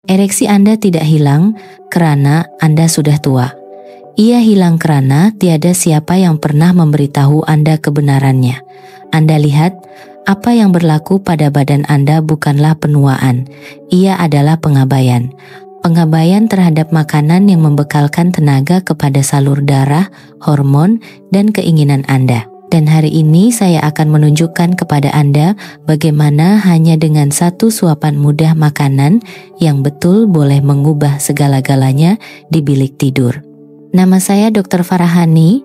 Ereksi Anda tidak hilang karena Anda sudah tua. Ia hilang karena tiada siapa yang pernah memberitahu Anda kebenarannya. Anda lihat, apa yang berlaku pada badan Anda bukanlah penuaan, ia adalah pengabaian. Pengabaian terhadap makanan yang membekalkan tenaga kepada salur darah, hormon, dan keinginan Anda. Dan hari ini saya akan menunjukkan kepada Anda bagaimana hanya dengan satu suapan mudah makanan yang betul boleh mengubah segala-galanya di bilik tidur. Nama saya Dr. Farahani.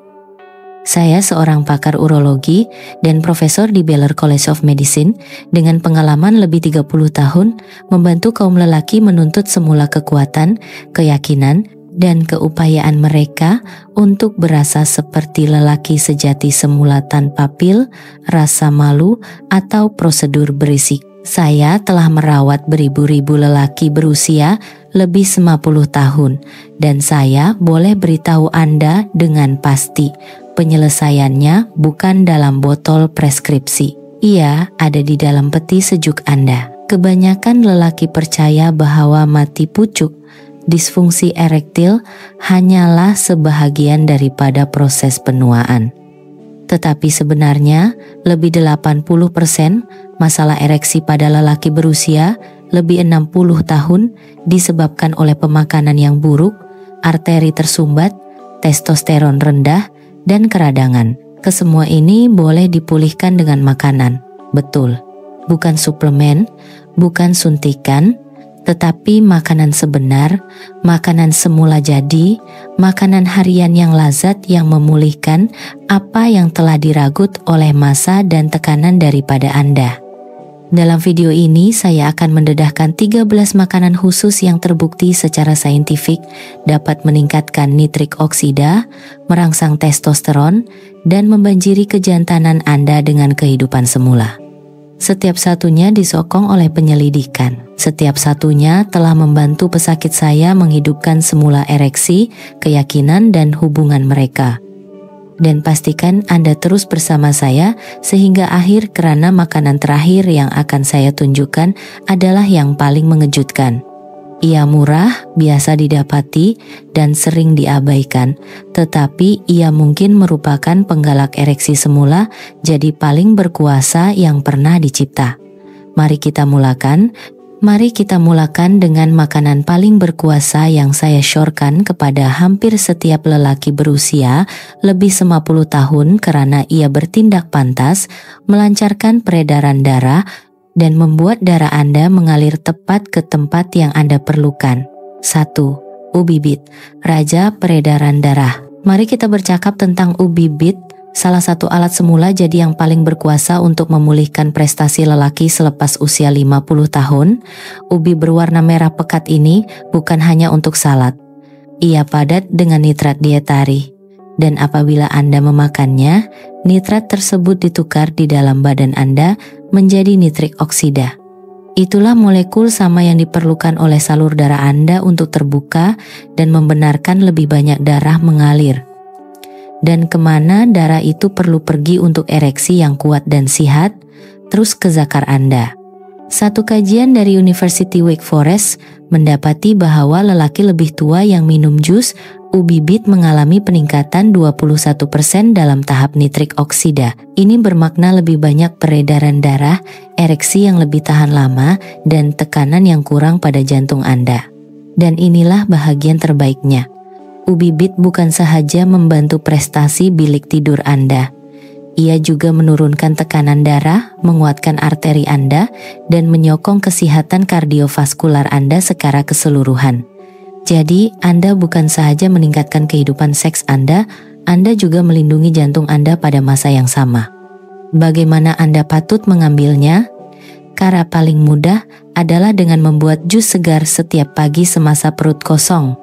Saya seorang pakar urologi dan profesor di Baylor College of Medicine dengan pengalaman lebih 30 tahun membantu kaum lelaki menuntut semula kekuatan, keyakinan, dan keupayaan mereka untuk berasa seperti lelaki sejati semula tanpa pil, rasa malu, atau prosedur berisik. Saya telah merawat beribu-ribu lelaki berusia lebih 50 tahun dan saya boleh beritahu Anda dengan pasti, penyelesaiannya bukan dalam botol preskripsi. Ia ada di dalam peti sejuk Anda. Kebanyakan lelaki percaya bahwa mati pucuk, disfungsi erektil hanyalah sebahagian daripada proses penuaan. Tetapi sebenarnya lebih 80% masalah ereksi pada lelaki berusia lebih 60 tahun disebabkan oleh pemakanan yang buruk, arteri tersumbat, testosteron rendah, dan keradangan. Kesemua ini boleh dipulihkan dengan makanan. Betul, bukan suplemen, bukan suntikan, tetapi makanan sebenar, makanan semula jadi, makanan harian yang lazat yang memulihkan apa yang telah diragut oleh masa dan tekanan daripada Anda. Dalam video ini saya akan mendedahkan 13 makanan khusus yang terbukti secara saintifik dapat meningkatkan nitrik oksida, merangsang testosteron, dan membanjiri kejantanan Anda dengan kehidupan semula. Setiap satunya disokong oleh penyelidikan. Setiap satunya telah membantu pesakit saya menghidupkan semula ereksi, keyakinan, dan hubungan mereka. Dan pastikan Anda terus bersama saya sehingga akhir karena makanan terakhir yang akan saya tunjukkan adalah yang paling mengejutkan. Ia murah, biasa didapati, dan sering diabaikan, tetapi ia mungkin merupakan penggalak ereksi semula jadi paling berkuasa yang pernah dicipta. Mari kita mulakan dengan makanan paling berkuasa yang saya syorkan kepada hampir setiap lelaki berusia lebih 50 tahun karena ia bertindak pantas, melancarkan peredaran darah, dan membuat darah Anda mengalir tepat ke tempat yang Anda perlukan. 1. Ubi bit, raja peredaran darah. Mari kita bercakap tentang ubi bit, salah satu alat semula jadi yang paling berkuasa untuk memulihkan prestasi lelaki selepas usia 50 tahun. Ubi berwarna merah pekat ini bukan hanya untuk salad. Ia padat dengan nitrat dietari. Dan apabila Anda memakannya, nitrat tersebut ditukar di dalam badan Anda menjadi nitrik oksida. Itulah molekul sama yang diperlukan oleh salur darah Anda untuk terbuka dan membenarkan lebih banyak darah mengalir. Dan kemana darah itu perlu pergi untuk ereksi yang kuat dan sihat, terus ke zakar Anda. Satu kajian dari University Wake Forest mendapati bahwa lelaki lebih tua yang minum jus ubi bit mengalami peningkatan 21% dalam tahap nitrik oksida. Ini bermakna lebih banyak peredaran darah, ereksi yang lebih tahan lama, dan tekanan yang kurang pada jantung Anda. Dan inilah bahagian terbaiknya. Ubi bit bukan sahaja membantu prestasi bilik tidur Anda. Ia juga menurunkan tekanan darah, menguatkan arteri Anda, dan menyokong kesehatan kardiovaskular Anda secara keseluruhan. Jadi, Anda bukan sahaja meningkatkan kehidupan seks Anda juga melindungi jantung Anda pada masa yang sama. Bagaimana Anda patut mengambilnya? Cara paling mudah adalah dengan membuat jus segar setiap pagi semasa perut kosong.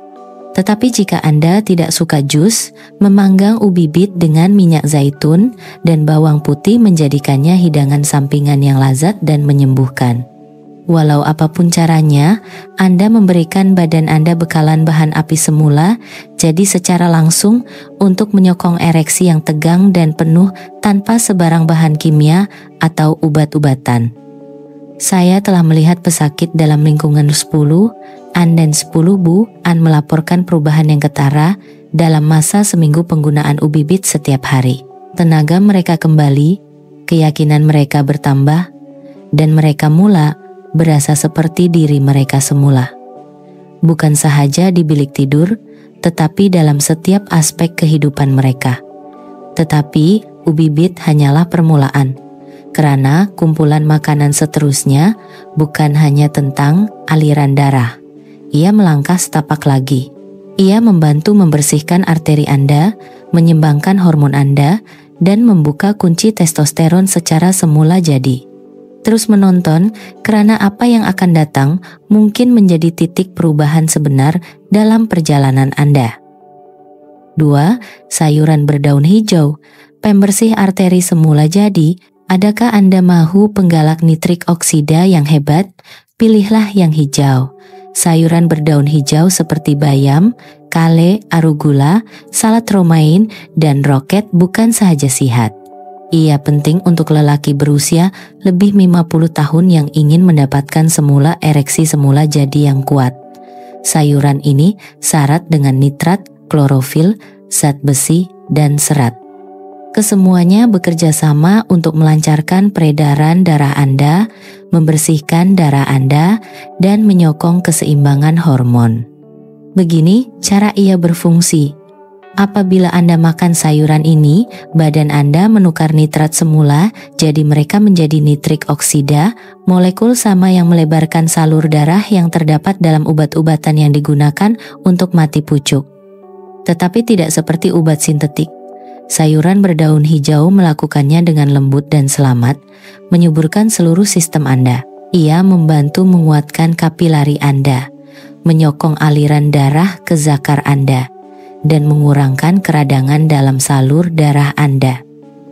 Tetapi jika Anda tidak suka jus, memanggang ubi bit dengan minyak zaitun dan bawang putih menjadikannya hidangan sampingan yang lazat dan menyembuhkan. Walau apapun caranya, Anda memberikan badan Anda bekalan bahan api semula, jadi secara langsung untuk menyokong ereksi yang tegang dan penuh tanpa sebarang bahan kimia atau ubat-ubatan. Saya telah melihat pesakit dalam lingkungan 10, An dan 10 Bu An melaporkan perubahan yang ketara dalam masa seminggu penggunaan Ubibit setiap hari. Tenaga mereka kembali, keyakinan mereka bertambah, dan mereka mula berasa seperti diri mereka semula. Bukan sahaja di bilik tidur, tetapi dalam setiap aspek kehidupan mereka. Tetapi Ubibit hanyalah permulaan, karena kumpulan makanan seterusnya bukan hanya tentang aliran darah. Ia melangkah setapak lagi. Ia membantu membersihkan arteri Anda, menyeimbangkan hormon Anda, dan membuka kunci testosteron secara semula jadi. Terus menonton, karena apa yang akan datang mungkin menjadi titik perubahan sebenar dalam perjalanan Anda. 2. Sayuran berdaun hijau. Pembersih arteri semula jadi. Adakah Anda mahu penggalak nitrik oksida yang hebat? Pilihlah yang hijau. Sayuran berdaun hijau seperti bayam, kale, arugula, salad romaine, dan roket bukan sahaja sihat. Ia penting untuk lelaki berusia lebih 50 tahun yang ingin mendapatkan semula ereksi semula jadi yang kuat. Sayuran ini syarat dengan nitrat, klorofil, zat besi, dan serat. Kesemuanya bekerja sama untuk melancarkan peredaran darah Anda, membersihkan darah Anda, dan menyokong keseimbangan hormon. Begini cara ia berfungsi. Apabila Anda makan sayuran ini, badan Anda menukar nitrat semula, jadi mereka menjadi nitrik oksida, molekul sama yang melebarkan salur darah yang terdapat dalam obat-obatan yang digunakan untuk mati pucuk. Tetapi tidak seperti obat sintetik. Sayuran berdaun hijau melakukannya dengan lembut dan selamat, menyuburkan seluruh sistem Anda. Ia membantu menguatkan kapilari Anda, menyokong aliran darah ke zakar Anda, dan mengurangkan keradangan dalam salur darah Anda.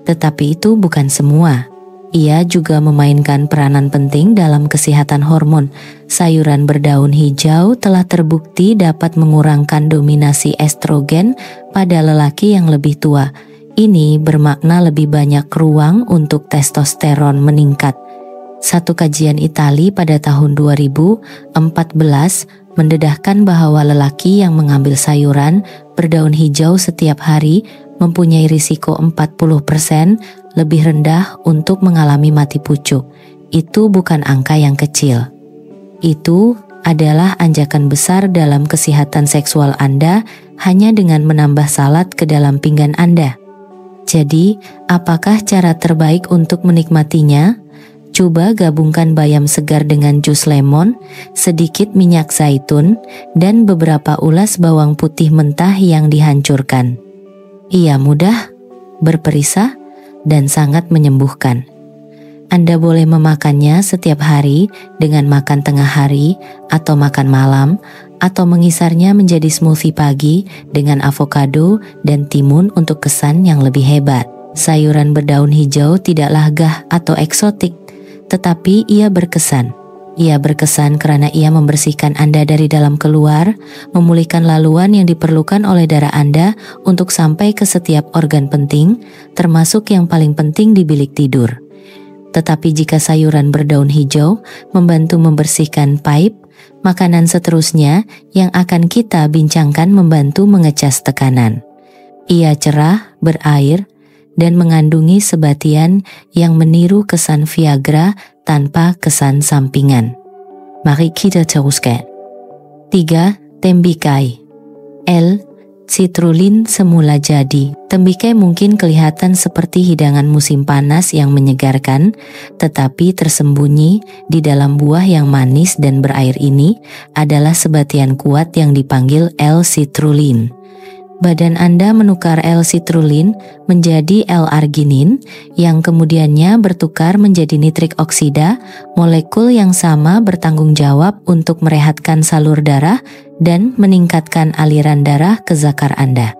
Tetapi itu bukan semua. Ia juga memainkan peranan penting dalam kesehatan hormon. Sayuran berdaun hijau telah terbukti dapat mengurangkan dominasi estrogen pada lelaki yang lebih tua. Ini bermakna lebih banyak ruang untuk testosteron meningkat. Satu kajian Itali pada tahun 2014 mendedahkan bahwa lelaki yang mengambil sayuran berdaun hijau setiap hari mempunyai risiko 40% lebih rendah untuk mengalami mati pucuk. Itu bukan angka yang kecil. Itu adalah anjakan besar dalam kesehatan seksual Anda hanya dengan menambah salad ke dalam pinggan Anda. Jadi, apakah cara terbaik untuk menikmatinya? Coba gabungkan bayam segar dengan jus lemon, sedikit minyak zaitun, dan beberapa ulas bawang putih mentah yang dihancurkan. Ia mudah, berperisa, dan sangat menyembuhkan. Anda boleh memakannya setiap hari dengan makan tengah hari atau makan malam, atau mengisarnya menjadi smoothie pagi dengan avokado dan timun untuk kesan yang lebih hebat. Sayuran berdaun hijau tidak lagah atau eksotik, tetapi ia berkesan. Ia berkesan karena ia membersihkan Anda dari dalam keluar, memulihkan laluan yang diperlukan oleh darah Anda untuk sampai ke setiap organ penting, termasuk yang paling penting di bilik tidur. Tetapi jika sayuran berdaun hijau membantu membersihkan pipe, makanan seterusnya yang akan kita bincangkan membantu mengecas tekanan. Ia cerah, berair, dan mengandungi sebatian yang meniru kesan Viagra tanpa kesan sampingan. Mari kita teruskan. 3. Tembikai. Citrulline semula jadi. Tembikai mungkin kelihatan seperti hidangan musim panas yang menyegarkan, tetapi tersembunyi di dalam buah yang manis dan berair ini adalah sebatian kuat yang dipanggil L-citrulline. Badan Anda menukar L-citrulline menjadi L-arginin yang kemudiannya bertukar menjadi nitrik oksida. Molekul yang sama bertanggung jawab untuk merehatkan salur darah dan meningkatkan aliran darah ke zakar Anda.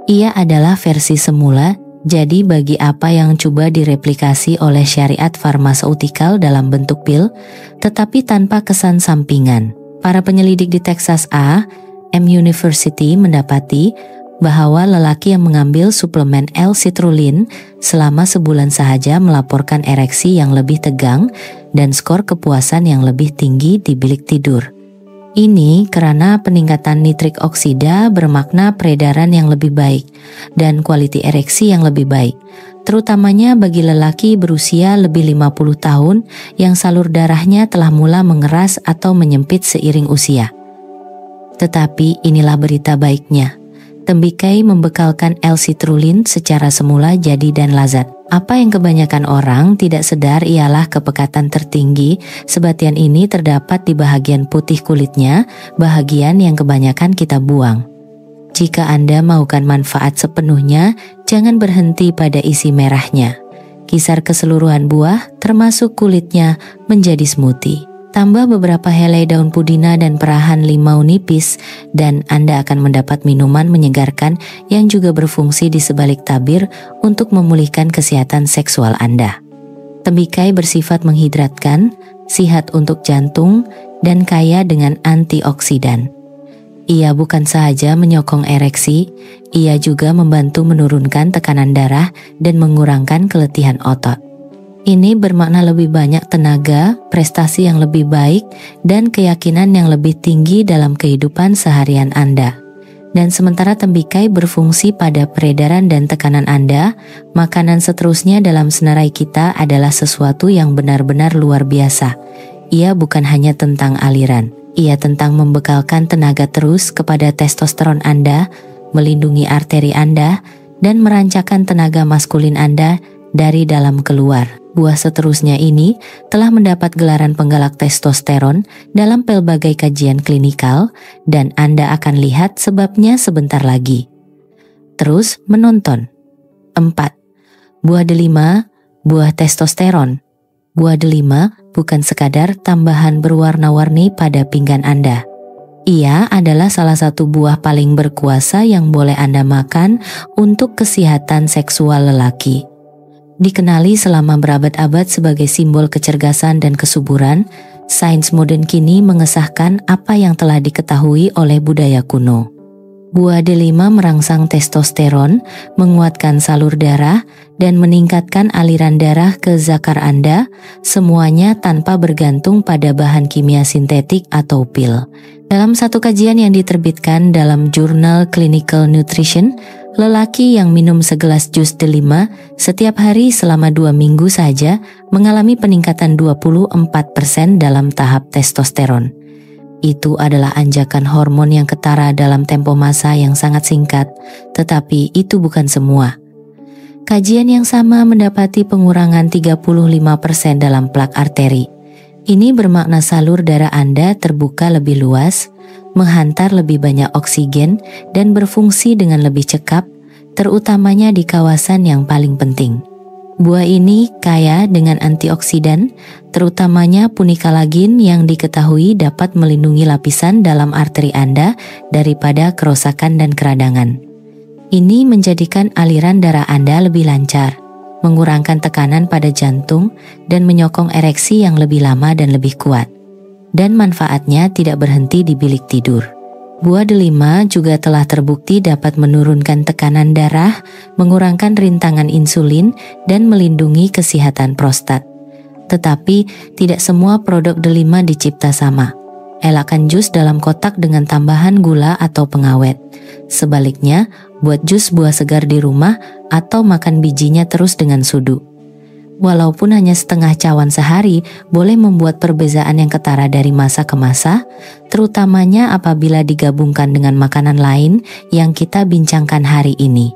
Ia adalah versi semula, jadi bagi apa yang coba direplikasi oleh syariat farmaseutikal dalam bentuk pil, tetapi tanpa kesan sampingan. Para penyelidik di Texas A&M University mendapati bahwa lelaki yang mengambil suplemen L-citrulline selama sebulan sahaja melaporkan ereksi yang lebih tegang dan skor kepuasan yang lebih tinggi di bilik tidur. Ini karena peningkatan nitrik oksida bermakna peredaran yang lebih baik dan kualiti ereksi yang lebih baik, terutamanya bagi lelaki berusia lebih 50 tahun yang salur darahnya telah mulai mengeras atau menyempit seiring usia. Tetapi inilah berita baiknya. Tembikai membekalkan L-citrulline secara semula jadi dan lazat. Apa yang kebanyakan orang tidak sadar ialah kepekatan tertinggi sebatian ini terdapat di bahagian putih kulitnya, bahagian yang kebanyakan kita buang. Jika Anda maukan manfaat sepenuhnya, jangan berhenti pada isi merahnya. Kisar keseluruhan buah, termasuk kulitnya, menjadi smoothie. Tambah beberapa helai daun pudina dan perahan limau nipis, dan Anda akan mendapat minuman menyegarkan yang juga berfungsi di sebalik tabir untuk memulihkan kesehatan seksual Anda. Tembikai bersifat menghidratkan, sihat untuk jantung, dan kaya dengan antioksidan. Ia bukan sahaja menyokong ereksi, ia juga membantu menurunkan tekanan darah dan mengurangkan keletihan otot. Ini bermakna lebih banyak tenaga, prestasi yang lebih baik, dan keyakinan yang lebih tinggi dalam kehidupan seharian Anda. Dan sementara tembikai berfungsi pada peredaran dan tekanan Anda, makanan seterusnya dalam senarai kita adalah sesuatu yang benar-benar luar biasa. Ia bukan hanya tentang aliran, ia tentang membekalkan tenaga terus kepada testosteron Anda, melindungi arteri Anda, dan merancangkan tenaga maskulin Anda dari dalam keluar. Buah seterusnya ini telah mendapat gelaran penggalak testosteron dalam pelbagai kajian klinikal, dan Anda akan lihat sebabnya sebentar lagi. Terus menonton. 4. Buah delima, buah testosteron. Buah delima bukan sekadar tambahan berwarna-warni pada pinggan Anda. Ia adalah salah satu buah paling berkuasa yang boleh Anda makan untuk kesehatan seksual lelaki. Dikenali selama berabad-abad sebagai simbol kecergasan dan kesuburan, sains modern kini mengesahkan apa yang telah diketahui oleh budaya kuno. Buah delima merangsang testosteron, menguatkan salur darah, dan meningkatkan aliran darah ke zakar Anda, semuanya tanpa bergantung pada bahan kimia sintetik atau pil. Dalam satu kajian yang diterbitkan dalam jurnal Clinical Nutrition, lelaki yang minum segelas jus delima setiap hari selama 2 minggu saja mengalami peningkatan 24% dalam tahap testosteron. Itu adalah anjakan hormon yang ketara dalam tempo masa yang sangat singkat, tetapi itu bukan semua. Kajian yang sama mendapati pengurangan 35% dalam plak arteri. Ini bermakna salur darah Anda terbuka lebih luas, menghantar lebih banyak oksigen, dan berfungsi dengan lebih cekap, terutamanya di kawasan yang paling penting. Buah ini kaya dengan antioksidan, terutamanya punikalagin yang diketahui dapat melindungi lapisan dalam arteri Anda daripada kerusakan dan keradangan. Ini menjadikan aliran darah Anda lebih lancar, mengurangkan tekanan pada jantung, dan menyokong ereksi yang lebih lama dan lebih kuat. Dan manfaatnya tidak berhenti di bilik tidur. Buah delima juga telah terbukti dapat menurunkan tekanan darah, mengurangkan rintangan insulin, dan melindungi kesehatan prostat. Tetapi, tidak semua produk delima dicipta sama. Elakkan jus dalam kotak dengan tambahan gula atau pengawet. Sebaliknya, buat jus buah segar di rumah atau makan bijinya terus dengan sudu. Walaupun hanya setengah cawan sehari, boleh membuat perbedaan yang ketara dari masa ke masa, terutamanya apabila digabungkan dengan makanan lain yang kita bincangkan hari ini.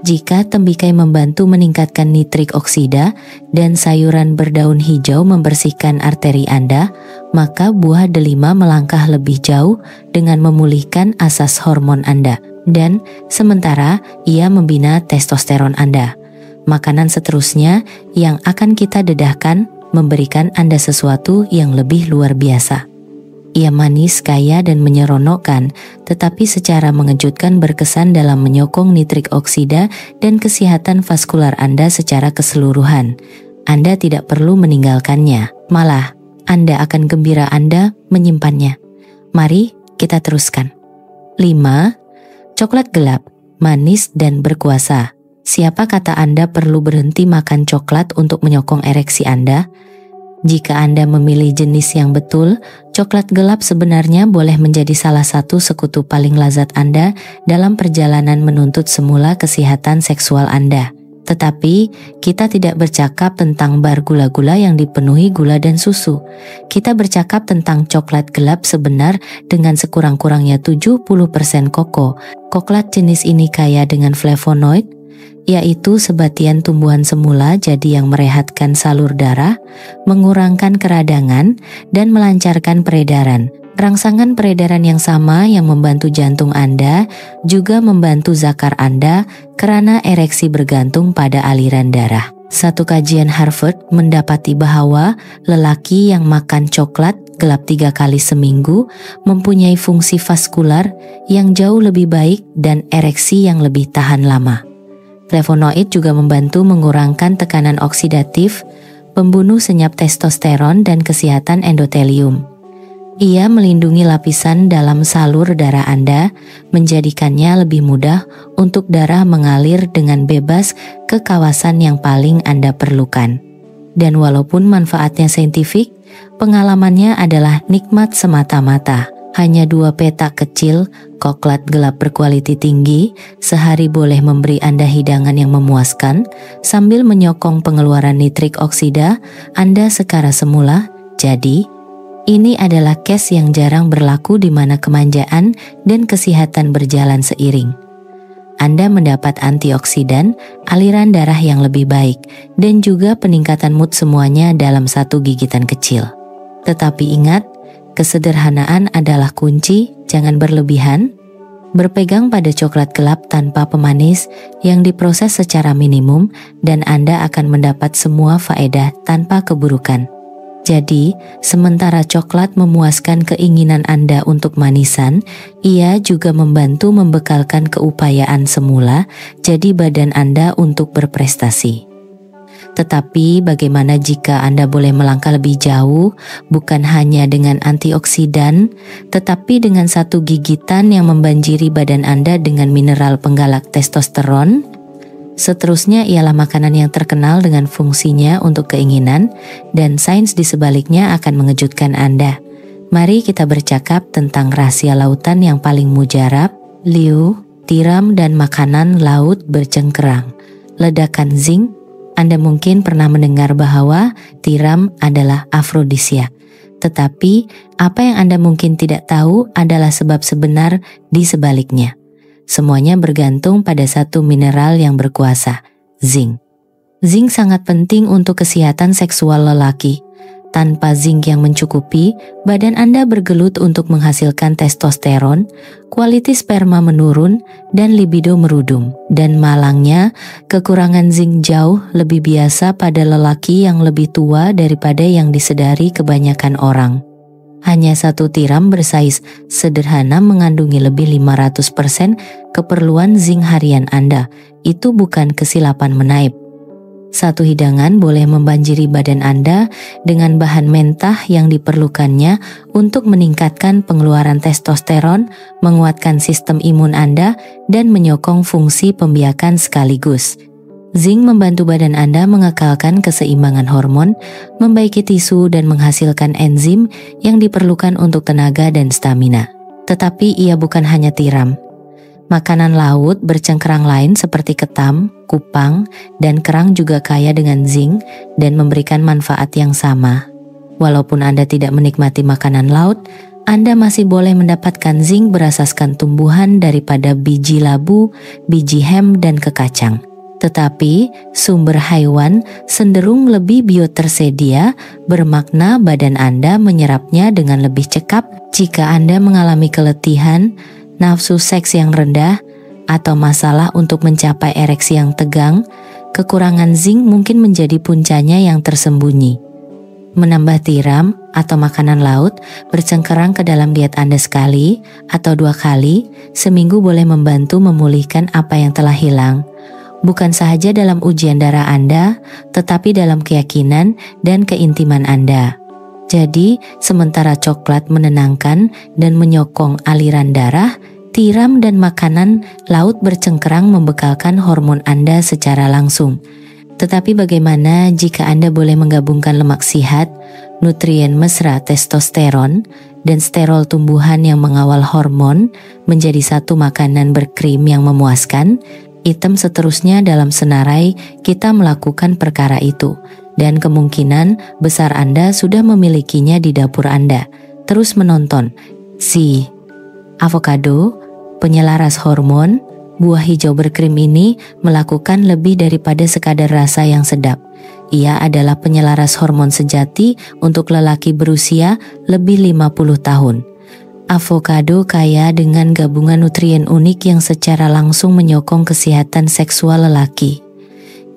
Jika tembikai membantu meningkatkan nitrik oksida dan sayuran berdaun hijau membersihkan arteri Anda, maka buah delima melangkah lebih jauh dengan memulihkan asas hormon Anda. Dan sementara ia membina testosteron Anda. Makanan seterusnya yang akan kita dedahkan memberikan Anda sesuatu yang lebih luar biasa. Ia manis, kaya, dan menyeronokkan, tetapi secara mengejutkan berkesan dalam menyokong nitrik oksida dan kesehatan vaskular Anda secara keseluruhan. Anda tidak perlu meninggalkannya, malah Anda akan gembira Anda menyimpannya. Mari kita teruskan. 5. Coklat gelap, manis, dan berkuasa. Siapa kata Anda perlu berhenti makan coklat untuk menyokong ereksi Anda? Jika Anda memilih jenis yang betul, coklat gelap sebenarnya boleh menjadi salah satu sekutu paling lazat Anda dalam perjalanan menuntut semula kesehatan seksual Anda. Tetapi, kita tidak bercakap tentang bar gula-gula yang dipenuhi gula dan susu. Kita bercakap tentang coklat gelap sebenar dengan sekurang-kurangnya 70% koko. Coklat jenis ini kaya dengan flavonoid, yaitu sebatian tumbuhan semula jadi yang merehatkan salur darah, mengurangkan keradangan, dan melancarkan peredaran. Rangsangan peredaran yang sama yang membantu jantung Anda juga membantu zakar Anda karena ereksi bergantung pada aliran darah. Satu kajian Harvard mendapati bahwa lelaki yang makan coklat gelap 3 kali seminggu mempunyai fungsi vaskular yang jauh lebih baik dan ereksi yang lebih tahan lama. Flavonoid juga membantu mengurangkan tekanan oksidatif, pembunuh senyap testosteron dan kesehatan endotelium. Ia melindungi lapisan dalam salur darah Anda, menjadikannya lebih mudah untuk darah mengalir dengan bebas ke kawasan yang paling Anda perlukan. Dan walaupun manfaatnya saintifik, pengalamannya adalah nikmat semata-mata. Hanya 2 petak kecil, coklat gelap berkualitas tinggi, sehari boleh memberi Anda hidangan yang memuaskan, sambil menyokong pengeluaran nitrik oksida Anda secara semula. Jadi, ini adalah case yang jarang berlaku di mana kemanjaan dan kesehatan berjalan seiring. Anda mendapat antioksidan, aliran darah yang lebih baik, dan juga peningkatan mood semuanya dalam satu gigitan kecil. Tetapi ingat, kesederhanaan adalah kunci, jangan berlebihan. Berpegang pada coklat gelap tanpa pemanis yang diproses secara minimum dan Anda akan mendapat semua faedah tanpa keburukan. Jadi, sementara coklat memuaskan keinginan Anda untuk manisan, ia juga membantu membekalkan keupayaan semula jadi badan Anda untuk berprestasi. Tetapi bagaimana jika Anda boleh melangkah lebih jauh, bukan hanya dengan antioksidan, tetapi dengan satu gigitan yang membanjiri badan Anda dengan mineral penggalak testosteron? Seterusnya ialah makanan yang terkenal dengan fungsinya untuk keinginan, dan sains di sebaliknya akan mengejutkan Anda. Mari kita bercakap tentang rahasia lautan yang paling mujarab, liu, tiram dan makanan laut bercengkerang. Ledakan zinc. Anda mungkin pernah mendengar bahwa tiram adalah afrodisia. Tetapi, apa yang Anda mungkin tidak tahu adalah sebab sebenar di sebaliknya. Semuanya bergantung pada satu mineral yang berkuasa, zinc. Zinc sangat penting untuk kesehatan seksual lelaki. Tanpa zinc yang mencukupi, badan Anda bergelut untuk menghasilkan testosteron, kualitas sperma menurun, dan libido merudum. Dan malangnya, kekurangan zinc jauh lebih biasa pada lelaki yang lebih tua daripada yang disedari kebanyakan orang. Hanya satu tiram bersaiz sederhana mengandungi lebih 500% keperluan zinc harian Anda. Itu bukan kesilapan menaip. Satu hidangan boleh membanjiri badan Anda dengan bahan mentah yang diperlukannya untuk meningkatkan pengeluaran testosteron, menguatkan sistem imun Anda, dan menyokong fungsi pembiakan sekaligus. Zinc membantu badan Anda mengekalkan keseimbangan hormon, membaiki tisu dan menghasilkan enzim yang diperlukan untuk tenaga dan stamina. Tetapi ia bukan hanya tiram. Makanan laut bercengkerang lain seperti ketam, kupang, dan kerang juga kaya dengan zinc dan memberikan manfaat yang sama. Walaupun Anda tidak menikmati makanan laut, Anda masih boleh mendapatkan zinc berasaskan tumbuhan daripada biji labu, biji hem, dan kekacang. Tetapi, sumber haiwan cenderung lebih biotersedia, bermakna badan Anda menyerapnya dengan lebih cekap. Jika Anda mengalami keletihan, nafsu seks yang rendah, atau masalah untuk mencapai ereksi yang tegang, kekurangan zinc mungkin menjadi puncanya yang tersembunyi. Menambah tiram atau makanan laut bercengkerang ke dalam diet Anda sekali atau 2 kali seminggu boleh membantu memulihkan apa yang telah hilang. Bukan sahaja dalam ujian darah Anda, tetapi dalam keyakinan dan keintiman Anda. Jadi, sementara coklat menenangkan dan menyokong aliran darah, tiram dan makanan laut bercengkerang membekalkan hormon Anda secara langsung. Tetapi bagaimana jika Anda boleh menggabungkan lemak sihat, nutrien mesra testosteron, dan sterol tumbuhan yang mengawal hormon menjadi satu makanan berkrim yang memuaskan? Item seterusnya dalam senarai kita melakukan perkara itu, dan kemungkinan besar Anda sudah memilikinya di dapur Anda. Terus menonton si avocado, penyelaras hormon. Buah hijau berkrim ini melakukan lebih daripada sekadar rasa yang sedap. Ia adalah penyelaras hormon sejati untuk lelaki berusia lebih 50 tahun. Avocado kaya dengan gabungan nutrien unik yang secara langsung menyokong kesehatan seksual lelaki.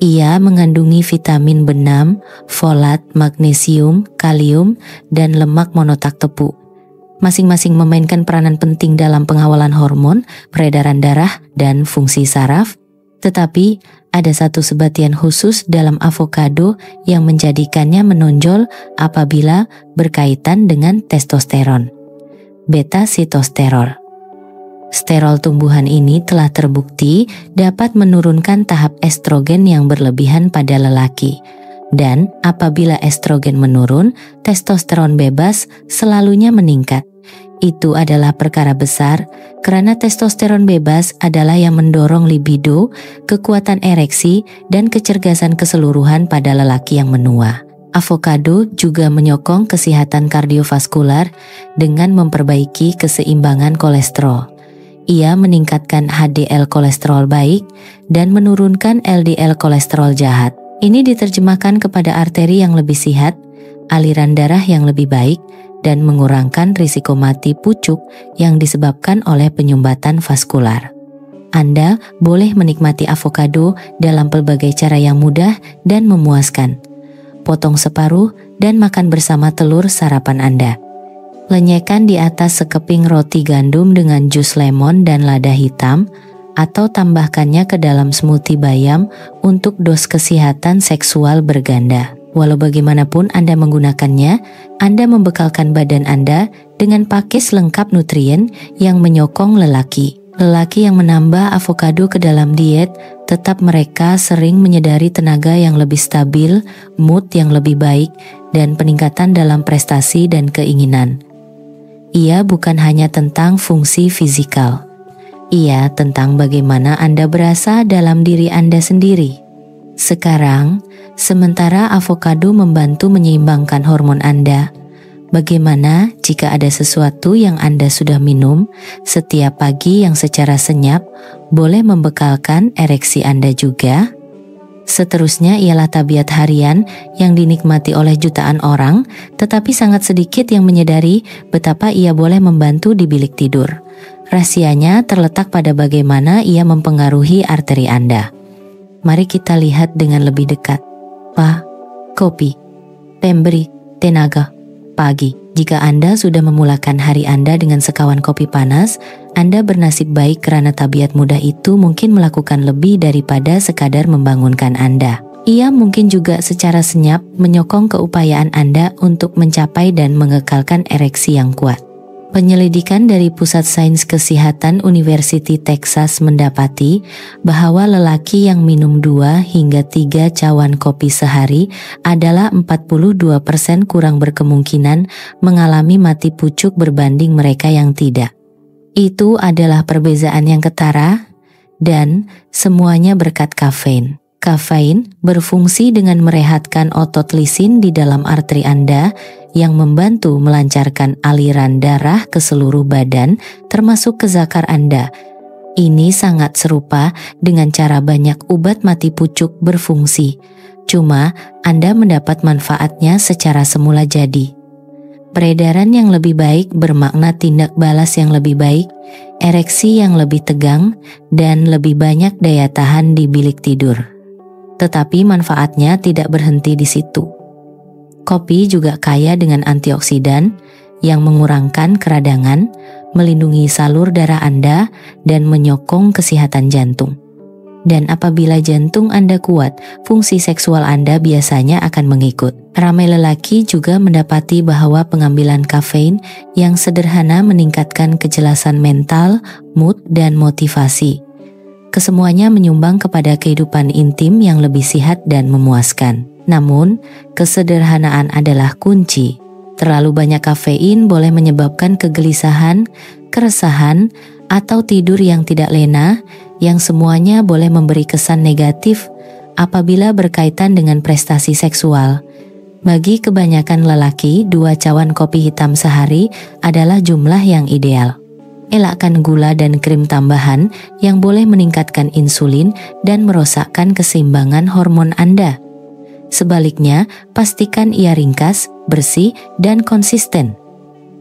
Ia mengandungi vitamin B6, folat, magnesium, kalium, dan lemak monotak tebu. Masing-masing memainkan peranan penting dalam pengawalan hormon, peredaran darah, dan fungsi saraf. Tetapi, ada satu sebatian khusus dalam avocado yang menjadikannya menonjol apabila berkaitan dengan testosteron. Beta-sitosterol. Sterol tumbuhan ini telah terbukti dapat menurunkan tahap estrogen yang berlebihan pada lelaki. Dan apabila estrogen menurun, testosteron bebas selalunya meningkat. Itu adalah perkara besar, karena testosteron bebas adalah yang mendorong libido, kekuatan ereksi, dan kecerdasan keseluruhan pada lelaki yang menua. Avocado juga menyokong kesehatan kardiovaskular dengan memperbaiki keseimbangan kolesterol. Ia meningkatkan HDL kolesterol baik dan menurunkan LDL kolesterol jahat. Ini diterjemahkan kepada arteri yang lebih sehat, aliran darah yang lebih baik, dan mengurangkan risiko mati pucuk yang disebabkan oleh penyumbatan vaskular. Anda boleh menikmati avocado dalam pelbagai cara yang mudah dan memuaskan. Potong separuh dan makan bersama telur sarapan Anda. Lenyekkan di atas sekeping roti gandum dengan jus lemon dan lada hitam, atau tambahkannya ke dalam smoothie bayam untuk dos kesehatan seksual berganda. Walau bagaimanapun Anda menggunakannya, Anda membekalkan badan Anda dengan pakis lengkap nutrien yang menyokong lelaki. Lelaki yang menambah avocado ke dalam diet, tetap mereka sering menyadari tenaga yang lebih stabil, mood yang lebih baik, dan peningkatan dalam prestasi dan keinginan. Ia bukan hanya tentang fungsi fisikal. Ia tentang bagaimana Anda berasa dalam diri Anda sendiri. Sekarang, sementara avocado membantu menyeimbangkan hormon Anda, bagaimana jika ada sesuatu yang Anda sudah minum setiap pagi yang secara senyap boleh membekalkan ereksi Anda juga? Seterusnya ialah tabiat harian yang dinikmati oleh jutaan orang, tetapi sangat sedikit yang menyadari betapa ia boleh membantu di bilik tidur. Rahasianya terletak pada bagaimana ia mempengaruhi arteri Anda. Mari kita lihat dengan lebih dekat. Kopi, pemberi tenaga pagi. Jika Anda sudah memulakan hari Anda dengan sekawan kopi panas, Anda bernasib baik karena tabiat mudah itu mungkin melakukan lebih daripada sekadar membangunkan Anda. Ia mungkin juga secara senyap menyokong keupayaan Anda untuk mencapai dan mengekalkan ereksi yang kuat. Penyelidikan dari Pusat Sains Kesehatan University Texas mendapati bahwa lelaki yang minum 2 hingga 3 cawan kopi sehari adalah 42% kurang berkemungkinan mengalami mati pucuk berbanding mereka yang tidak. Itu adalah perbedaan yang ketara, dan semuanya berkat kafein. Kafein berfungsi dengan merehatkan otot lisin di dalam arteri Anda yang membantu melancarkan aliran darah ke seluruh badan termasuk ke zakar Anda. Ini sangat serupa dengan cara banyak obat mati pucuk berfungsi. Cuma Anda mendapat manfaatnya secara semula jadi. Peredaran yang lebih baik bermakna tindak balas yang lebih baik, ereksi yang lebih tegang, dan lebih banyak daya tahan di bilik tidur. Tetapi manfaatnya tidak berhenti di situ. Kopi juga kaya dengan antioksidan yang mengurangkan keradangan, melindungi salur darah Anda, dan menyokong kesehatan jantung. Dan apabila jantung Anda kuat, fungsi seksual Anda biasanya akan mengikut. Ramai lelaki juga mendapati bahwa pengambilan kafein yang sederhana meningkatkan kejelasan mental, mood, dan motivasi. Kesemuanya menyumbang kepada kehidupan intim yang lebih sehat dan memuaskan. Namun, kesederhanaan adalah kunci. Terlalu banyak kafein boleh menyebabkan kegelisahan, keresahan, atau tidur yang tidak lena, yang semuanya boleh memberi kesan negatif apabila berkaitan dengan prestasi seksual. Bagi kebanyakan lelaki, 2 cawan kopi hitam sehari adalah jumlah yang ideal. Elakkan gula dan krim tambahan yang boleh meningkatkan insulin dan merosakkan keseimbangan hormon Anda. Sebaliknya, pastikan ia ringkas, bersih, dan konsisten.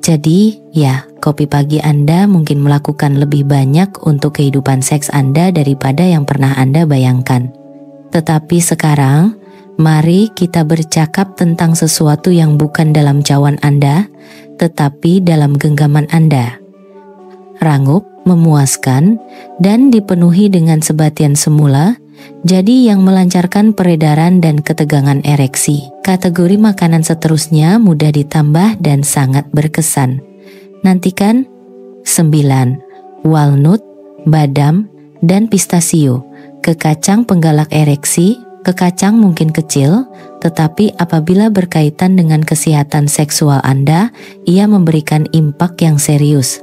Jadi, ya, kopi pagi Anda mungkin melakukan lebih banyak untuk kehidupan seks Anda daripada yang pernah Anda bayangkan. Tetapi sekarang, mari kita bercakap tentang sesuatu yang bukan dalam cawan Anda, tetapi dalam genggaman Anda. Rangup, memuaskan, dan dipenuhi dengan sebatian semula, jadi yang melancarkan peredaran dan ketegangan ereksi. Kategori makanan seterusnya mudah ditambah dan sangat berkesan. Nantikan 9. Walnut, badam, dan pistasio. Kekacang penggalak ereksi. Kekacang mungkin kecil, tetapi apabila berkaitan dengan kesehatan seksual Anda, ia memberikan impak yang serius.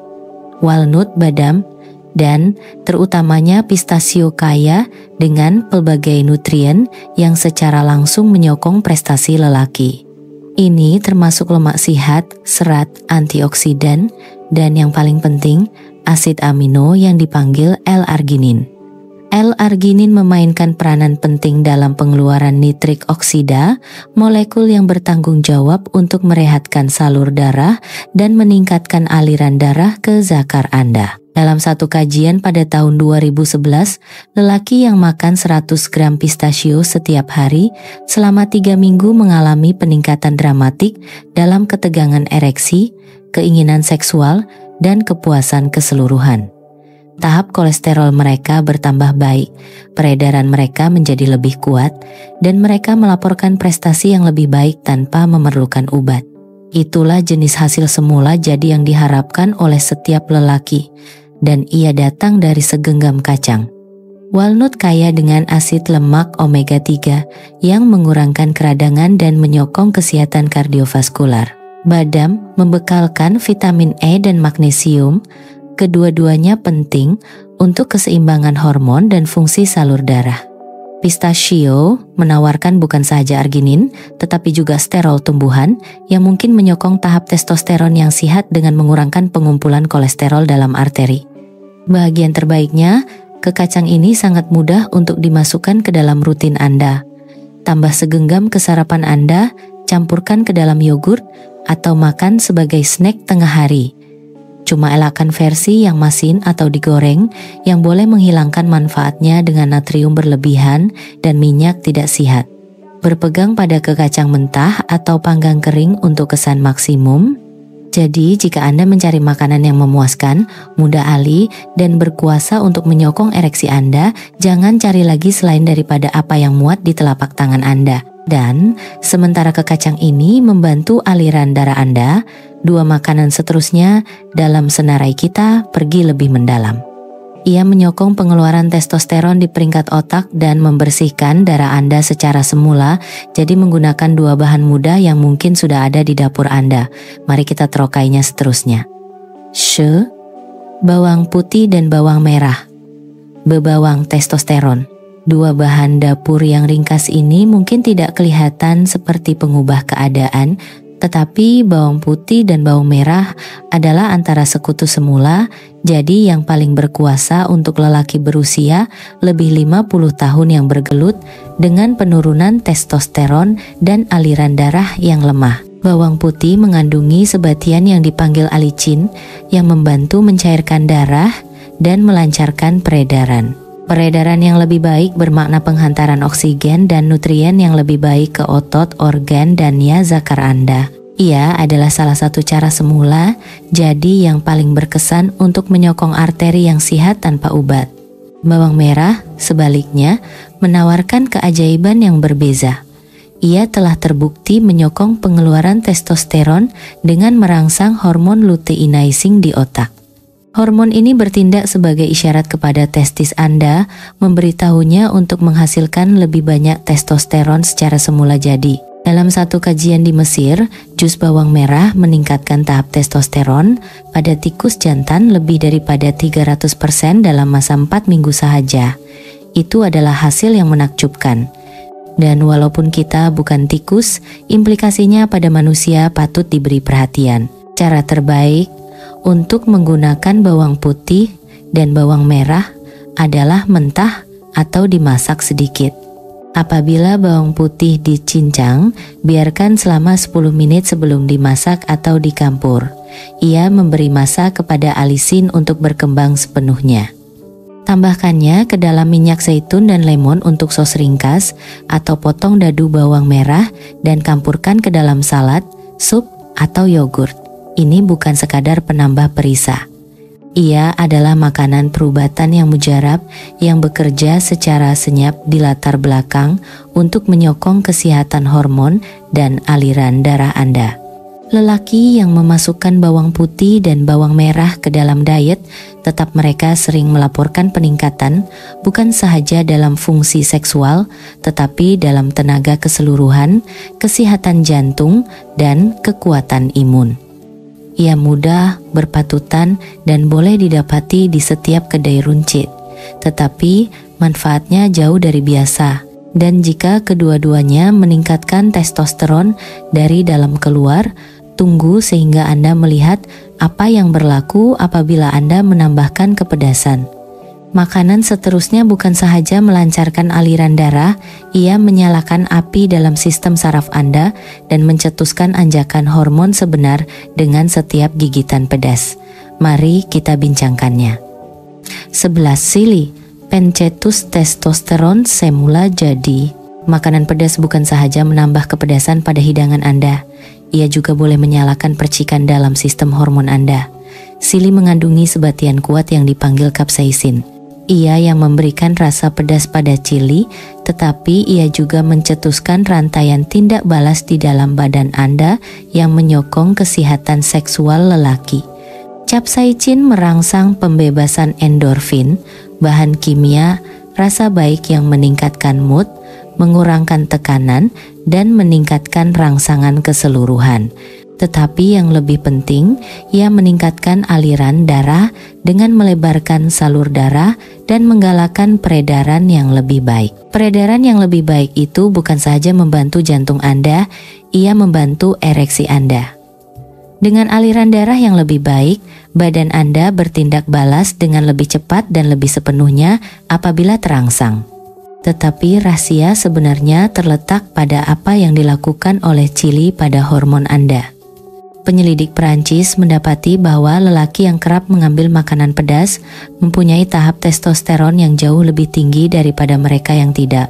Walnut, badam, dan terutamanya pistasio kaya dengan pelbagai nutrien yang secara langsung menyokong prestasi lelaki. Ini termasuk lemak sihat, serat, antioksidan, dan yang paling penting, asid amino yang dipanggil L-arginin. L-arginin memainkan peranan penting dalam pengeluaran nitrik oksida, molekul yang bertanggung jawab untuk merehatkan salur darah dan meningkatkan aliran darah ke zakar Anda. Dalam satu kajian pada tahun 2011, lelaki yang makan 100 gram pistasio setiap hari selama 3 minggu mengalami peningkatan dramatik dalam ketegangan ereksi, keinginan seksual, dan kepuasan keseluruhan. Tahap kolesterol mereka bertambah baik, peredaran mereka menjadi lebih kuat, dan mereka melaporkan prestasi yang lebih baik tanpa memerlukan obat. Itulah jenis hasil semula jadi yang diharapkan oleh setiap lelaki, dan ia datang dari segenggam kacang. Walnut kaya dengan asid lemak omega 3 yang mengurangkan keradangan dan menyokong kesehatan kardiovaskular. Badam membekalkan vitamin E dan magnesium. Kedua-duanya penting untuk keseimbangan hormon dan fungsi salur darah. Pistachio menawarkan bukan saja arginin, tetapi juga sterol tumbuhan yang mungkin menyokong tahap testosteron yang sehat dengan mengurangkan pengumpulan kolesterol dalam arteri. Bagian terbaiknya, kekacang ini sangat mudah untuk dimasukkan ke dalam rutin Anda. Tambah segenggam ke sarapan Anda, campurkan ke dalam yogurt, atau makan sebagai snack tengah hari. Cuma elakkan versi yang masin atau digoreng yang boleh menghilangkan manfaatnya dengan natrium berlebihan dan minyak tidak sehat. Berpegang pada kekacang mentah atau panggang kering untuk kesan maksimum. Jadi jika Anda mencari makanan yang memuaskan, mudah alih, dan berkuasa untuk menyokong ereksi Anda, jangan cari lagi selain daripada apa yang muat di telapak tangan Anda. Dan sementara kekacang ini membantu aliran darah Anda, 2 makanan seterusnya dalam senarai kita pergi lebih mendalam. Ia menyokong pengeluaran testosteron di peringkat otak dan membersihkan darah Anda secara semula, jadi menggunakan 2 bahan mudah yang mungkin sudah ada di dapur Anda. Mari kita terokainya seterusnya. Bawang putih dan bawang merah. Bebawang testosteron. 2 bahan dapur yang ringkas ini mungkin tidak kelihatan seperti pengubah keadaan, tetapi bawang putih dan bawang merah adalah antara sekutu semula, jadi yang paling berkuasa untuk lelaki berusia lebih 50 tahun yang bergelut dengan penurunan testosteron dan aliran darah yang lemah. Bawang putih mengandungi sebatian yang dipanggil alicin yang membantu mencairkan darah dan melancarkan peredaran. Peredaran yang lebih baik bermakna penghantaran oksigen dan nutrien yang lebih baik ke otot, organ, dan zakar Anda. Ia adalah salah satu cara semula, jadi yang paling berkesan untuk menyokong arteri yang sehat tanpa obat. Bawang merah, sebaliknya, menawarkan keajaiban yang berbeza. Ia telah terbukti menyokong pengeluaran testosteron dengan merangsang hormon luteinizing di otak. Hormon ini bertindak sebagai isyarat kepada testis Anda, memberitahunya untuk menghasilkan lebih banyak testosteron secara semula jadi. Dalam satu kajian di Mesir, jus bawang merah meningkatkan tahap testosteron pada tikus jantan lebih daripada 300% dalam masa 4 minggu sahaja. Itu adalah hasil yang menakjubkan. Dan walaupun kita bukan tikus, implikasinya pada manusia patut diberi perhatian. Cara terbaik untuk menggunakan bawang putih dan bawang merah adalah mentah atau dimasak sedikit. Apabila bawang putih dicincang, biarkan selama 10 menit sebelum dimasak atau dikampur. Ia memberi masa kepada alisin untuk berkembang sepenuhnya. Tambahkannya ke dalam minyak zaitun dan lemon untuk sos ringkas, atau potong dadu bawang merah dan campurkan ke dalam salad, sup, atau yogurt. Ini bukan sekadar penambah perisa. Ia adalah makanan perubatan yang mujarab yang bekerja secara senyap di latar belakang untuk menyokong kesehatan hormon dan aliran darah Anda. Lelaki yang memasukkan bawang putih dan bawang merah ke dalam diet, tetap mereka sering melaporkan peningkatan bukan sahaja dalam fungsi seksual, tetapi dalam tenaga keseluruhan, kesehatan jantung, dan kekuatan imun. Ia mudah, berpatutan, dan boleh didapati di setiap kedai runcit. Tetapi manfaatnya jauh dari biasa. Dan jika kedua-duanya meningkatkan testosteron dari dalam keluar, tunggu sehingga Anda melihat apa yang berlaku apabila Anda menambahkan kepedasan. Makanan seterusnya bukan sahaja melancarkan aliran darah, ia menyalakan api dalam sistem saraf Anda dan mencetuskan anjakan hormon sebenar dengan setiap gigitan pedas. Mari kita bincangkannya. 11. Chili, pencetus testosteron semula jadi. Makanan pedas bukan sahaja menambah kepedasan pada hidangan Anda, ia juga boleh menyalakan percikan dalam sistem hormon Anda. Chili mengandungi sebatian kuat yang dipanggil kapsaisin. Ia yang memberikan rasa pedas pada chili, tetapi ia juga mencetuskan rantaian tindak balas di dalam badan Anda yang menyokong kesehatan seksual lelaki. Capsaicin merangsang pembebasan endorfin, bahan kimia rasa baik yang meningkatkan mood, mengurangkan tekanan, dan meningkatkan rangsangan keseluruhan. Tetapi yang lebih penting, ia meningkatkan aliran darah dengan melebarkan salur darah dan menggalakkan peredaran yang lebih baik. Peredaran yang lebih baik itu bukan saja membantu jantung Anda, ia membantu ereksi Anda. Dengan aliran darah yang lebih baik, badan Anda bertindak balas dengan lebih cepat dan lebih sepenuhnya apabila terangsang. Tetapi rahasia sebenarnya terletak pada apa yang dilakukan oleh chili pada hormon Anda. Penyelidik Perancis mendapati bahwa lelaki yang kerap mengambil makanan pedas mempunyai tahap testosteron yang jauh lebih tinggi daripada mereka yang tidak.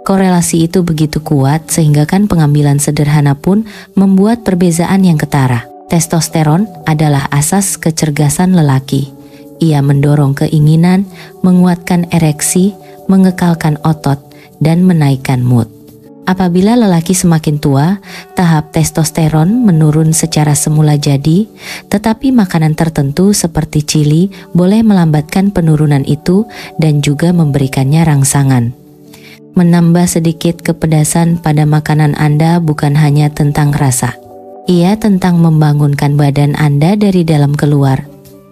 Korelasi itu begitu kuat sehingga pengambilan sederhana pun membuat perbezaan yang ketara. Testosteron adalah asas kecergasan lelaki. Ia mendorong keinginan, menguatkan ereksi, mengekalkan otot, dan menaikkan mood. Apabila lelaki semakin tua, tahap testosteron menurun secara semula jadi, tetapi makanan tertentu seperti chili boleh melambatkan penurunan itu dan juga memberikannya rangsangan. Menambah sedikit kepedasan pada makanan Anda bukan hanya tentang rasa. Ia tentang membangunkan badan Anda dari dalam keluar.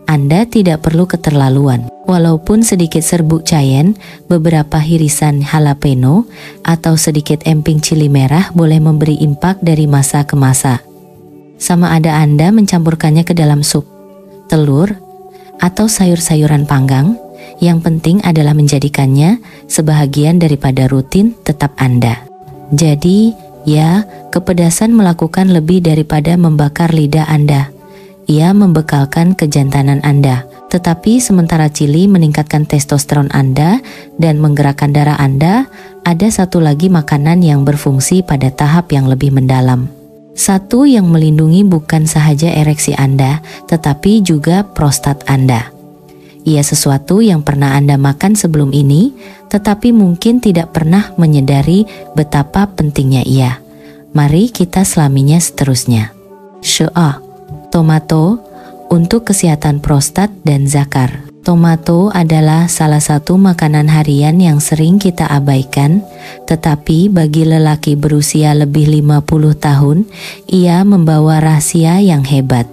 Anda tidak perlu keterlaluan. Walaupun sedikit serbuk cayenne, beberapa hirisan jalapeno, atau sedikit emping cili merah boleh memberi impak dari masa ke masa. Sama ada Anda mencampurkannya ke dalam sup, telur, atau sayur-sayuran panggang, yang penting adalah menjadikannya sebahagian daripada rutin tetap Anda. Jadi, ya, kepedasan melakukan lebih daripada membakar lidah Anda. Ia membekalkan kejantanan Anda. Tetapi sementara chili meningkatkan testosteron Anda dan menggerakkan darah Anda, ada satu lagi makanan yang berfungsi pada tahap yang lebih mendalam. Satu yang melindungi bukan sahaja ereksi Anda, tetapi juga prostat Anda. Ia sesuatu yang pernah Anda makan sebelum ini, tetapi mungkin tidak pernah menyadari betapa pentingnya ia. Mari kita selaminya seterusnya. Tomato, untuk kesehatan prostat dan zakar. Tomato adalah salah satu makanan harian yang sering kita abaikan, tetapi bagi lelaki berusia lebih 50 tahun, ia membawa rahasia yang hebat.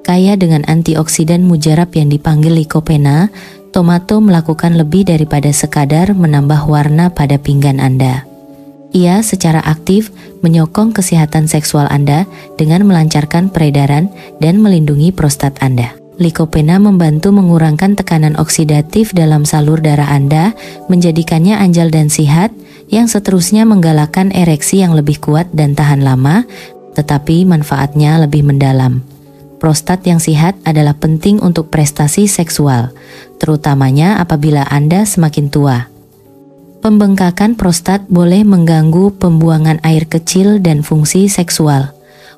Kaya dengan antioksidan mujarab yang dipanggil lycopene, tomato melakukan lebih daripada sekadar menambah warna pada pinggan Anda. Ia secara aktif menyokong kesehatan seksual Anda dengan melancarkan peredaran dan melindungi prostat Anda. Lycopene membantu mengurangkan tekanan oksidatif dalam salur darah Anda, menjadikannya anjal dan sihat, yang seterusnya menggalakkan ereksi yang lebih kuat dan tahan lama, tetapi manfaatnya lebih mendalam. Prostat yang sehat adalah penting untuk prestasi seksual, terutamanya apabila Anda semakin tua. Pembengkakan prostat boleh mengganggu pembuangan air kecil dan fungsi seksual,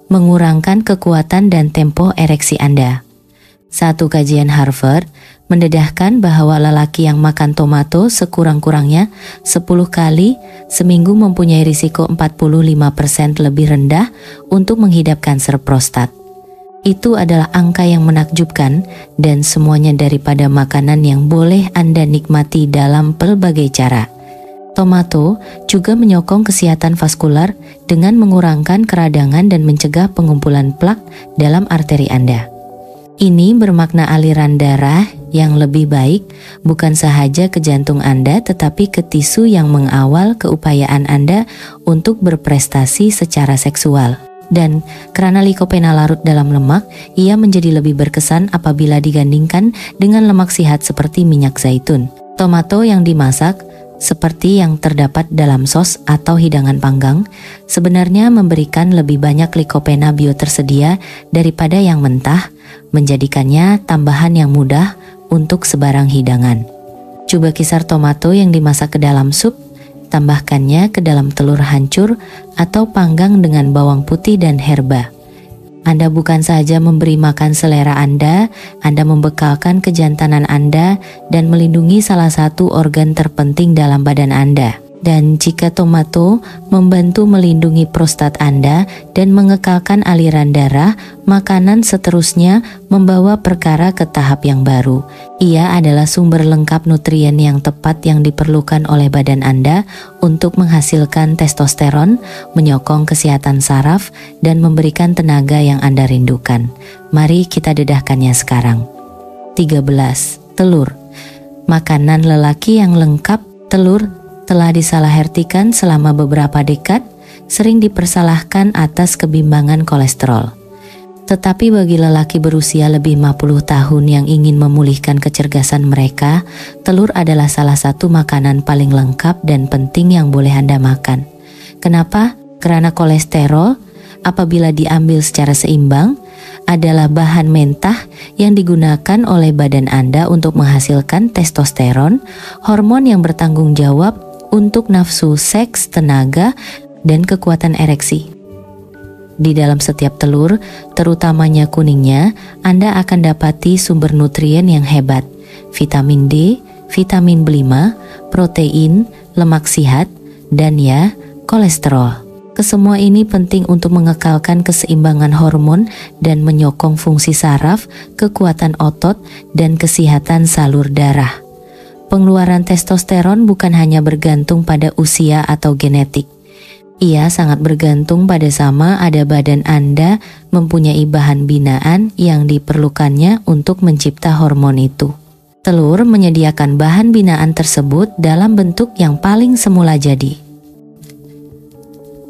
mengurangkan kekuatan dan tempo ereksi Anda. Satu kajian Harvard mendedahkan bahwa lelaki yang makan tomato sekurang-kurangnya 10 kali seminggu mempunyai risiko 45% lebih rendah untuk menghidap kanker prostat. Itu adalah angka yang menakjubkan, dan semuanya daripada makanan yang boleh Anda nikmati dalam pelbagai cara. Tomato juga menyokong kesehatan vaskular dengan mengurangkan keradangan dan mencegah pengumpulan plak dalam arteri Anda. Ini bermakna aliran darah yang lebih baik bukan sahaja ke jantung Anda, tetapi ke tisu yang mengawal keupayaan Anda untuk berprestasi secara seksual. Dan karena lycopene larut dalam lemak, ia menjadi lebih berkesan apabila digandingkan dengan lemak sehat seperti minyak zaitun. Tomato yang dimasak, seperti yang terdapat dalam sos atau hidangan panggang, sebenarnya memberikan lebih banyak lycopene bio tersedia daripada yang mentah, menjadikannya tambahan yang mudah untuk sebarang hidangan. Coba kisar tomato yang dimasak ke dalam sup, tambahkannya ke dalam telur hancur atau panggang dengan bawang putih dan herba. Anda bukan saja memberi makan selera Anda membekalkan kejantanan Anda dan melindungi salah satu organ terpenting dalam badan Anda. Dan jika tomato membantu melindungi prostat Anda dan mengekalkan aliran darah, makanan seterusnya membawa perkara ke tahap yang baru. Ia adalah sumber lengkap nutrien yang tepat yang diperlukan oleh badan Anda untuk menghasilkan testosteron, menyokong kesehatan saraf, dan memberikan tenaga yang Anda rindukan. Mari kita dedahkannya sekarang. 13. Telur. Makanan lelaki yang lengkap. Telur telah disalahartikan selama beberapa dekad, sering dipersalahkan atas kebimbangan kolesterol. Tetapi bagi lelaki berusia lebih 50 tahun yang ingin memulihkan kecergasan mereka, telur adalah salah satu makanan paling lengkap dan penting yang boleh Anda makan. Kenapa? Karena kolesterol, apabila diambil secara seimbang, adalah bahan mentah yang digunakan oleh badan Anda untuk menghasilkan testosteron, hormon yang bertanggung jawab untuk nafsu seks, tenaga, dan kekuatan ereksi. Di dalam setiap telur, terutamanya kuningnya, Anda akan dapati sumber nutrien yang hebat, vitamin D, vitamin B5, protein, lemak sehat, dan kolesterol. Kesemua ini penting untuk mengekalkan keseimbangan hormon dan menyokong fungsi saraf, kekuatan otot, dan kesehatan salur darah. Pengeluaran testosteron bukan hanya bergantung pada usia atau genetik. Ia sangat bergantung pada sama ada badan Anda mempunyai bahan binaan yang diperlukannya untuk mencipta hormon itu. Telur menyediakan bahan binaan tersebut dalam bentuk yang paling semula jadi.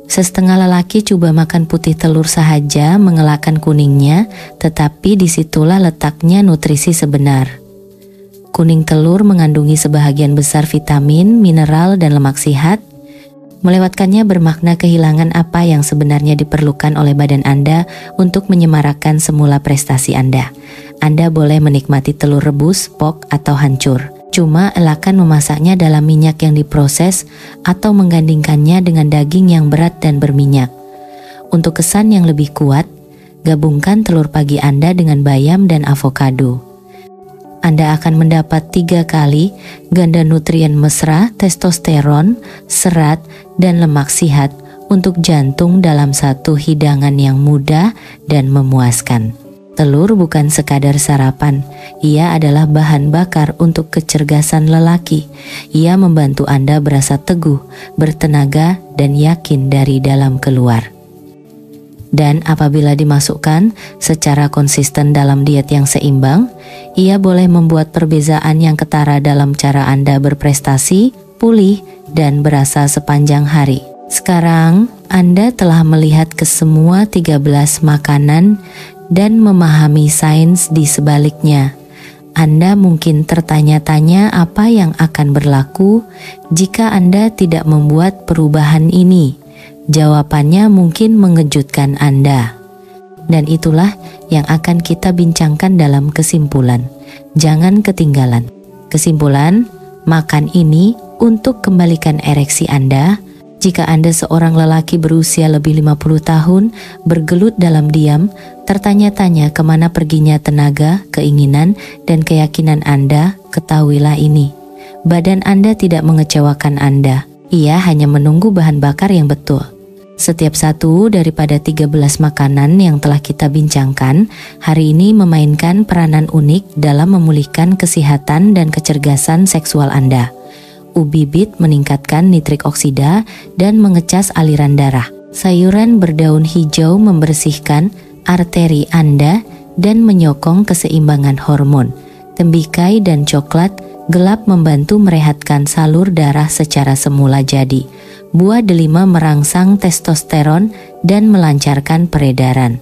Setengah lelaki coba makan putih telur sahaja mengelakkan kuningnya, tetapi disitulah letaknya nutrisi sebenar. Kuning telur mengandungi sebahagian besar vitamin, mineral, dan lemak sehat. Melewatkannya bermakna kehilangan apa yang sebenarnya diperlukan oleh badan Anda untuk menyemarakan semula prestasi Anda. Anda boleh menikmati telur rebus, pok, atau hancur. Cuma elakkan memasaknya dalam minyak yang diproses atau menggandingkannya dengan daging yang berat dan berminyak. Untuk kesan yang lebih kuat, gabungkan telur pagi Anda dengan bayam dan avokado. Anda akan mendapat 3 kali ganda nutrien mesra, testosteron, serat, dan lemak sehat untuk jantung dalam satu hidangan yang mudah dan memuaskan. Telur bukan sekadar sarapan, ia adalah bahan bakar untuk kecergasan lelaki. Ia membantu Anda berasa teguh, bertenaga, dan yakin dari dalam keluar. Dan apabila dimasukkan secara konsisten dalam diet yang seimbang, ia boleh membuat perbezaan yang ketara dalam cara Anda berprestasi, pulih, dan berasa sepanjang hari. Sekarang, Anda telah melihat ke semua 13 makanan dan memahami sains di sebaliknya. Anda mungkin tertanya-tanya apa yang akan berlaku jika Anda tidak membuat perubahan ini. Jawabannya mungkin mengejutkan Anda. Dan itulah yang akan kita bincangkan dalam kesimpulan. Jangan ketinggalan. Kesimpulan, makan ini untuk kembalikan ereksi Anda. Jika Anda seorang lelaki berusia lebih 50 tahun, bergelut dalam diam, tertanya-tanya kemana perginya tenaga, keinginan, dan keyakinan Anda, ketahuilah ini. Badan Anda tidak mengecewakan Anda. Ia hanya menunggu bahan bakar yang betul. Setiap satu daripada 13 makanan yang telah kita bincangkan, hari ini memainkan peranan unik dalam memulihkan kesehatan dan kecergasan seksual Anda. Ubi bit meningkatkan nitrik oksida dan mengecas aliran darah. Sayuran berdaun hijau membersihkan arteri Anda dan menyokong keseimbangan hormon. Tembikai dan coklat gelap membantu merehatkan salur darah secara semula jadi. Buah delima merangsang testosteron dan melancarkan peredaran.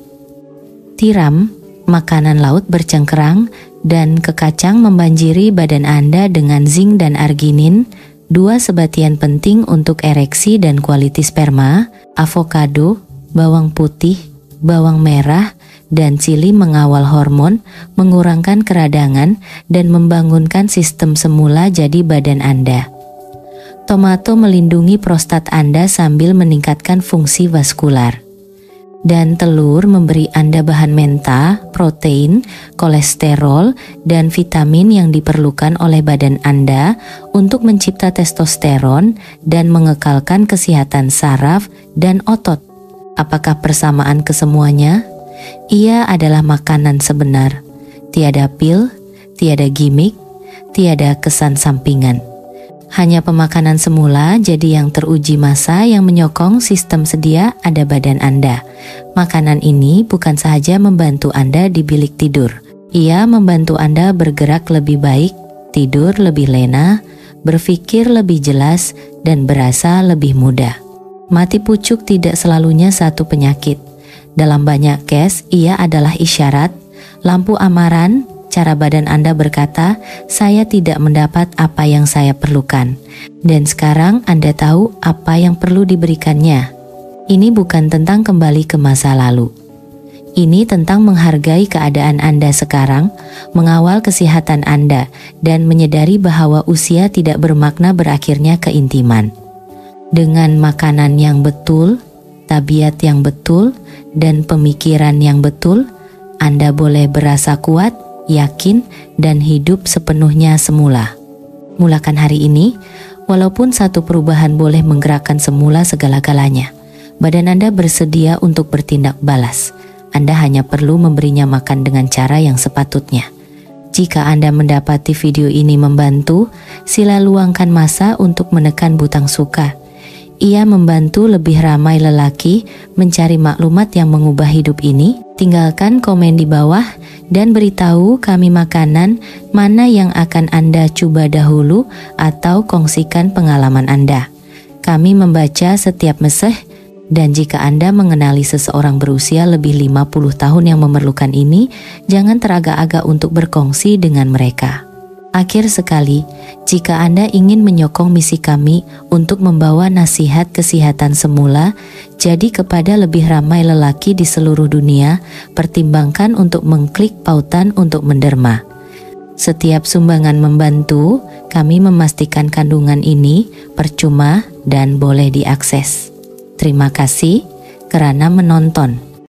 Tiram, makanan laut bercengkerang, dan kekacang membanjiri badan Anda dengan zinc dan arginin, dua sebatian penting untuk ereksi dan kualitas sperma. Avokado, bawang putih, bawang merah, dan cili mengawal hormon, mengurangkan keradangan, dan membangunkan sistem semula jadi badan Anda. Tomato melindungi prostat Anda sambil meningkatkan fungsi vaskular. Dan telur memberi Anda bahan menta, protein, kolesterol, dan vitamin yang diperlukan oleh badan Anda untuk mencipta testosteron dan mengekalkan kesehatan saraf dan otot. Apakah persamaan kesemuanya? Ia adalah makanan sebenar. Tiada pil, tiada gimmick, tiada kesan sampingan. Hanya pemakanan semula jadi yang teruji masa yang menyokong sistem sedia ada badan Anda. Makanan ini bukan sahaja membantu Anda di bilik tidur. Ia membantu Anda bergerak lebih baik, tidur lebih lena, berpikir lebih jelas, dan berasa lebih mudah. Mati pucuk tidak selalunya satu penyakit. Dalam banyak case, ia adalah isyarat, lampu amaran. Cara badan Anda berkata, saya tidak mendapat apa yang saya perlukan. Dan sekarang Anda tahu apa yang perlu diberikannya. Ini bukan tentang kembali ke masa lalu. Ini tentang menghargai keadaan Anda sekarang, mengawal kesehatan Anda, dan menyadari bahwa usia tidak bermakna berakhirnya keintiman. Dengan makanan yang betul, tabiat yang betul, dan pemikiran yang betul, Anda boleh berasa kuat, yakin, dan hidup sepenuhnya semula. Mulakan hari ini, walaupun satu perubahan boleh menggerakkan semula segala-galanya. Badan Anda bersedia untuk bertindak balas. Anda hanya perlu memberinya makan dengan cara yang sepatutnya. Jika Anda mendapati video ini membantu, sila luangkan masa untuk menekan butang suka. Ia membantu lebih ramai lelaki mencari maklumat yang mengubah hidup ini. Tinggalkan komen di bawah dan beritahu kami makanan mana yang akan Anda coba dahulu atau kongsikan pengalaman Anda. Kami membaca setiap mesej, dan jika Anda mengenali seseorang berusia lebih 50 tahun yang memerlukan ini, jangan teragak-agak untuk berkongsi dengan mereka. Akhir sekali, jika Anda ingin menyokong misi kami untuk membawa nasihat kesehatan semula jadi kepada lebih ramai lelaki di seluruh dunia, pertimbangkan untuk mengklik pautan untuk menderma. Setiap sumbangan membantu, kami memastikan kandungan ini percuma dan boleh diakses. Terima kasih kerana menonton.